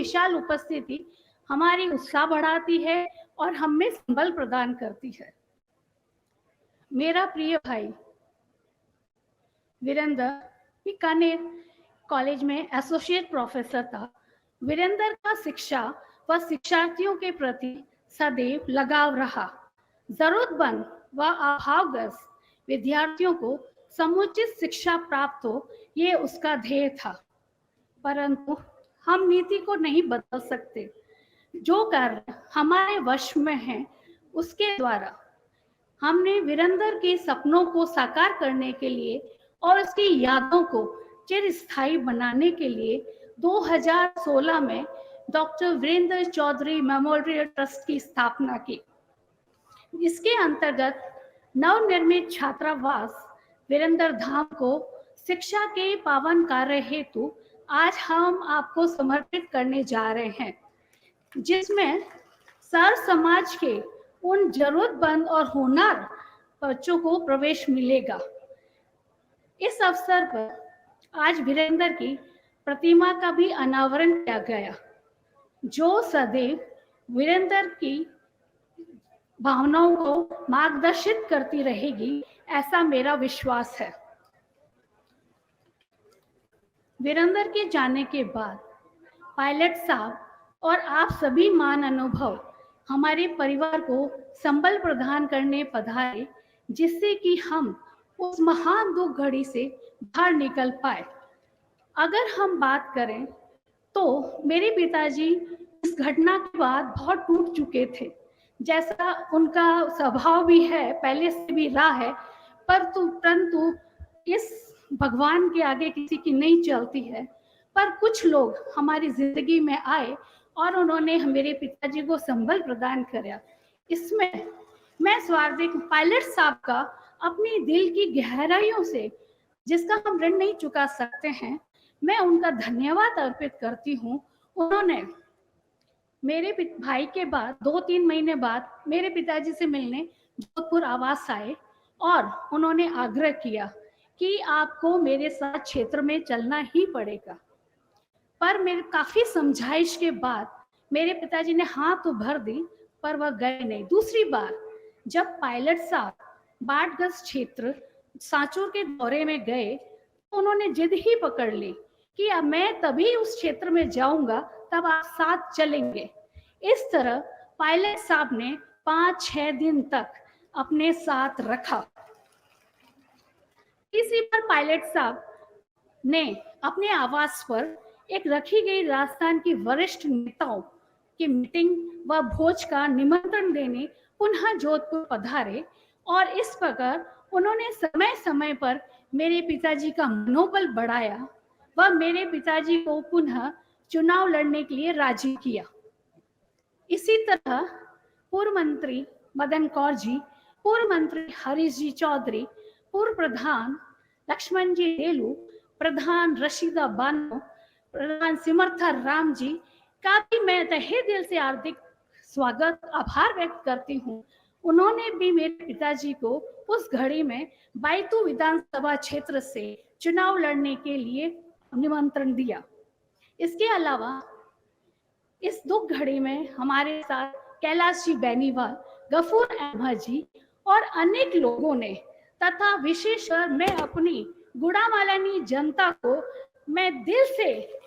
विशाल उपस्थिति हमारी उत्साह बढ़ाती है और हमें संबल प्रदान करती है। मेरा प्रिय भाई वीरेंद्र बीकानेर कॉलेज में एसोसिएट प्रोफेसर था। वीरेंद्र का शिक्षा व शिक्षार्थियों के प्रति सदैव लगाव रहा। जरूरतमंद व अभावग्रस्त विद्यार्थियों को समुचित शिक्षा प्राप्त हो, ये उसका ध्येय था। परंतु हम नीति को नहीं बदल सकते। जो कार्य हमारे वश में है उसके द्वारा हमने वीरेंद्र के सपनों को साकार करने के लिए और उसकी यादों को चिरस्थायी बनाने के लिए 2016 में doctor Virendra Chaudhary memorial trust की स्थापना की। इसके अंतर्गत नवनिर्मित छात्रावास वीरेंद्र धाम को शिक्षा के पावन कार्य हेतु आज हम आपको समर्पित करने जा रहे हैं, जिसमें सर समाज के उन जरूरतमंद और होनहार बच्चों को प्रवेश मिलेगा। इस अवसर पर आज वीरेंद्र की प्रतिमा का भी अनावरण किया गया, जो सदैव वीरेंद्र की भावनाओं को मार्गदर्शित करती रहेगी, ऐसा मेरा विश्वास है। वीरेंद्र के जाने के बाद पायलट साहब और आप सभी मान अनुभव हमारे परिवार को संबल प्रदान करने पधारे, जिससे कि हम उस महान दुख घड़ी से बाहर निकल पाए। अगर हम बात करें तो मेरे पिताजी इस घटना के बाद बहुत टूट चुके थे, जैसा उनका स्वभाव भी है, पहले से भी रहा है। परंतु इस भगवान के आगे किसी की नहीं चलती है। पर कुछ लोग हमारी जिंदगी में आए और उन्होंने मेरे पिताजी को संबल प्रदान किया। इसमें मैं स्वार्थिक पायलट साहब का अपनी दिल की गहराइयों से, जिसका हम ऋण नहीं चुका सकते हैं, मैं उनका धन्यवाद अर्पित करती हूँ। उन्होंने मेरे भाई के बाद 2-3 महीने बाद मेरे पिताजी से मिलने जोधपुर आवास आए और उन्होंने आग्रह किया कि आपको मेरे साथ क्षेत्र में चलना ही पड़ेगा। पर मेरे काफी समझाइश के बाद मेरे पिताजी ने हाँ तो भर दी, पर वह गए नहीं। दूसरी बार जब पायलट साहब बाढ़ग्रस्त क्षेत्र सांचौर के दौरे में गए तो उन्होंने जिद ही पकड़ ली कि अब मैं तभी उस क्षेत्र में जाऊंगा तब आप साथ चलेंगे। इस तरह पायलट साहब ने 5-6 दिन तक अपने साथ रखा। इसी पर पायलट साहब ने अपने आवास पर एक रखी गई राजस्थान की वरिष्ठ नेताओं की मीटिंग व भोज का निमंत्रण देने पुनः जोधपुर पधारे और इस प्रकार उन्होंने समय समय पर मेरे पिताजी का मनोबल बढ़ाया व मेरे पिताजी को पुनः चुनाव लड़ने के लिए राजी किया। इसी तरह पूर्व मंत्री मदन कौर जी, पूर्व मंत्री हरीश जी चौधरी, पूर्व प्रधान लक्ष्मण जी रेलू, प्रधान रशीदा बानो, प्रधान सिमर्था राम जी का भी मैं तहे दिल से हार्दिक स्वागत आभार व्यक्त करती हूँ। उन्होंने भी मेरे पिताजी को उस घड़ी में बायतू विधानसभा क्षेत्र से चुनाव लड़ने के लिए निमंत्रण दिया। इसके अलावा इस दुख घड़ी में हमारे साथ कैलाश जी बेनीवाल, गफूर अहमद जी और अनेक लोगों ने, तथा विशेषकर मैं अपनी गुड़ामालानी जनता को मैं दिल से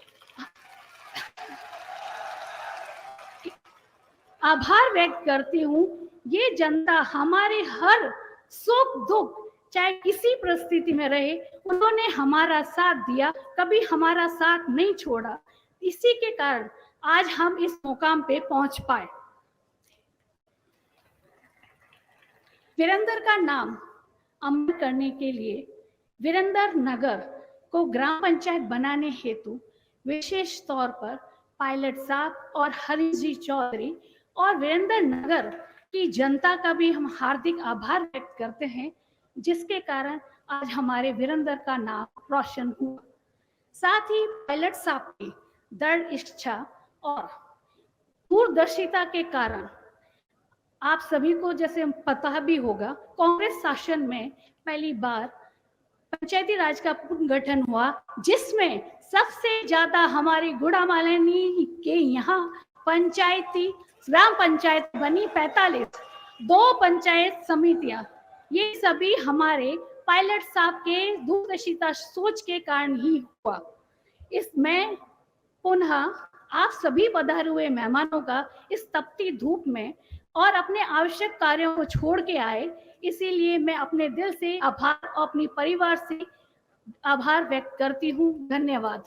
आभार व्यक्त करती हूँ। ये जनता हमारे हर सुख दुख, चाहे किसी परिस्थिति में रहे, उन्होंने हमारा साथ दिया, कभी हमारा साथ नहीं छोड़ा। इसी के कारण आज हम इस मुकाम पे पहुंच पाए। वीरेंद्र का नाम अमर करने के लिए वीरेंद्र नगर को ग्राम पंचायत बनाने हेतु विशेष तौर पर पायलट साहब और हरीश जी चौधरी और वीरेंद्र नगर की जनता का भी हम हार्दिक आभार व्यक्त करते हैं, जिसके कारण आज हमारे वीरेंद्र का नाम रोशन हुआ। साथ ही पायलट साहब की दृढ़ इच्छा और दूरदर्शिता के कारण आप सभी को जैसे पता भी होगा, कांग्रेस शासन में पहली बार पंचायती राज का पुनर्गठन हुआ, जिसमें सबसे ज्यादा हमारे गुड़ामालानी के यहाँ पंचायती ग्राम पंचायत बनी 45, 2 पंचायत समितियां, ये सभी हमारे पायलट साहब के दूरदर्शिता सोच के कारण ही हुआ। इसमें पुनः आप सभी पधारे हुए मेहमानों का इस तपती धूप में और अपने आवश्यक कार्यों को छोड़ के आए, इसीलिए मैं अपने दिल से आभार और अपनी परिवार से आभार व्यक्त करती हूँ। धन्यवाद।